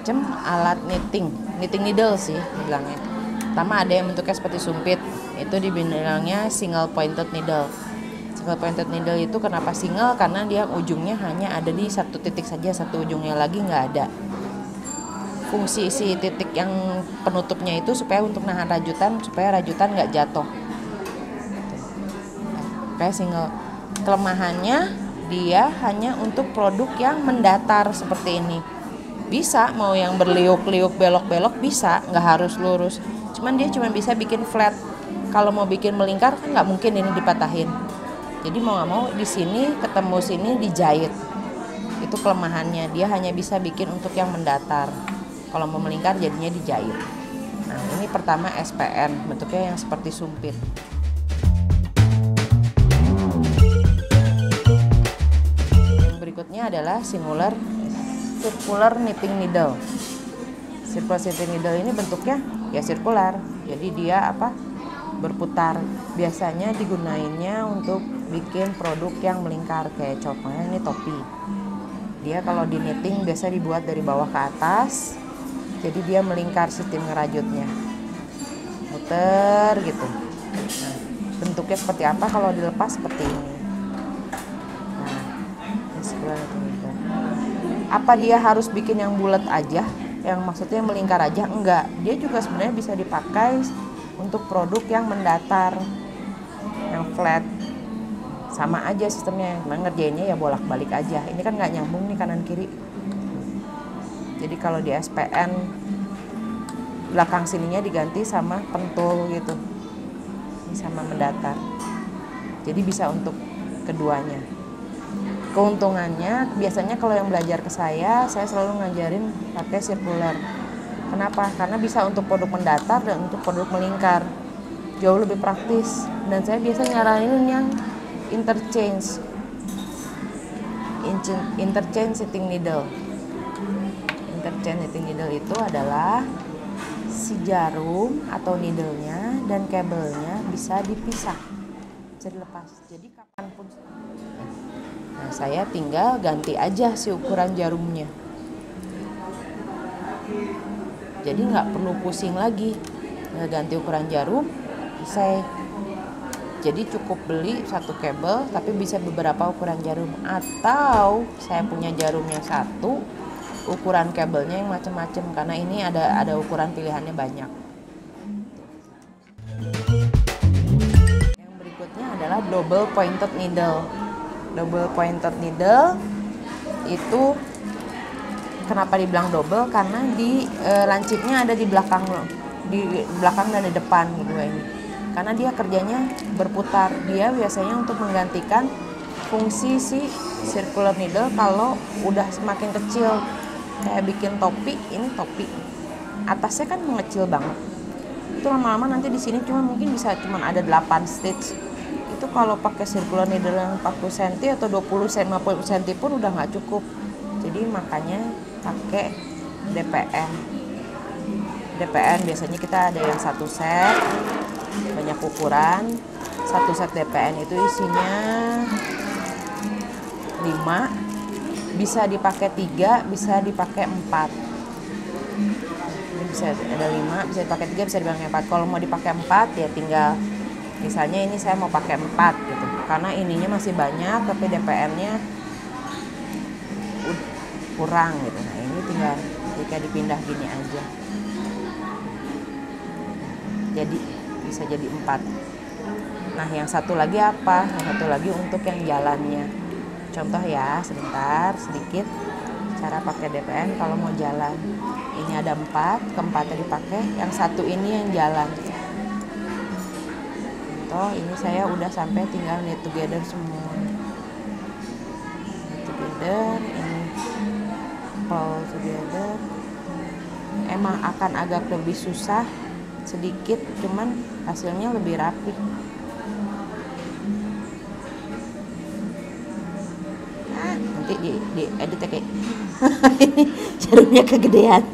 macam alat knitting needle sih bilangnya. Pertama ada yang bentuknya seperti sumpit, itu dibilangnya single pointed needle. Single pointed needle itu kenapa single? Karena dia ujungnya hanya ada di satu titik saja, satu ujungnya lagi nggak ada. Fungsi si titik yang penutupnya itu supaya untuk nahan rajutan, supaya rajutan nggak jatuh. Kayak single. Kelemahannya dia hanya untuk produk yang mendatar seperti ini. Bisa mau yang berliuk-liuk belok-belok bisa, nggak harus lurus. Cuman dia cuma bisa bikin flat. Kalau mau bikin melingkar kan nggak mungkin ini dipatahin. Jadi mau nggak mau di sini ketemu sini dijahit. Itu kelemahannya. Dia hanya bisa bikin untuk yang mendatar. Kalau mau melingkar jadinya dijahit. Nah ini pertama SPN, bentuknya yang seperti sumpit. Yang berikutnya adalah circular knitting needle. Circular knitting needle ini bentuknya ya sirkular, jadi dia berputar. Biasanya digunainnya untuk bikin produk yang melingkar, kayak contohnya ini topi. Dia kalau di knitting biasa dibuat dari bawah ke atas, jadi dia melingkar sistem ngerajutnya, muter gitu. Nah, bentuknya seperti apa kalau dilepas seperti ini. Nah, ini circular knitting needle. Apa dia harus bikin yang bulat aja? Yang maksudnya melingkar aja? Enggak, dia juga sebenarnya bisa dipakai untuk produk yang mendatar, yang flat. Sama aja sistemnya, ngerjainnya ya bolak-balik aja. Ini kan nggak nyambung nih kanan kiri. Jadi kalau di SPN belakang sininya diganti sama pentul gitu, ini sama mendatar. Jadi bisa untuk keduanya. Keuntungannya biasanya kalau yang belajar ke saya selalu ngajarin pakai sirkular. Kenapa? Karena bisa untuk produk mendatar dan untuk produk melingkar. Jauh lebih praktis. Dan saya biasa nyaranin yang interchange knitting needle. Interchange knitting needle itu adalah si jarum atau needle-nya dan kabelnya bisa dipisah, bisa dilepas. Jadi kapanpun. Nah, saya tinggal ganti aja si ukuran jarumnya. Jadi nggak perlu pusing lagi, ganti ukuran jarum, selesai. Jadi cukup beli satu kabel, tapi bisa beberapa ukuran jarum. Atau saya punya jarum yang satu, ukuran kabelnya yang macam-macam, karena ini ada ukuran pilihannya banyak. Yang berikutnya adalah double pointed needle. Double pointed needle itu kenapa dibilang double? Karena di lancipnya ada di belakang dan di depan kedua ini. Karena dia kerjanya berputar. Dia biasanya untuk menggantikan fungsi si circular needle kalau udah semakin kecil. Kayak bikin topi, ini topi. Atasnya kan mengecil banget. Itu lama-lama nanti di sini mungkin bisa ada 8 stitch. Itu kalau pakai circular needle yang 40 cm atau 50 cm pun udah nggak cukup. Jadi makanya pakai DPN. DPN biasanya kita ada yang satu set, banyak ukuran. Satu set DPN itu isinya 5, bisa dipakai 3, bisa dipakai 4. Ini bisa ada 5, bisa dipakai 3, bisa dipakai 4. Kalau mau dipakai 4 ya tinggal, misalnya ini saya mau pakai 4 gitu. Karena ininya masih banyak tapi DPN-nya kurang gitu. Nah, ini tinggal jika dipindah gini aja. Jadi bisa jadi 4. Nah, yang satu lagi apa? Yang satu lagi untuk yang jalannya. Contoh ya, sebentar, sedikit cara pakai DPN kalau mau jalan. Ini ada 4, keempatnya dipakai, yang satu ini yang jalan. Contoh, ini saya udah sampai tinggal knit together semua. Knit together, ini pull together. Emang akan agak lebih susah sedikit, cuman hasilnya lebih rapi. Nanti di edit ya kayak ini jarumnya kegedean.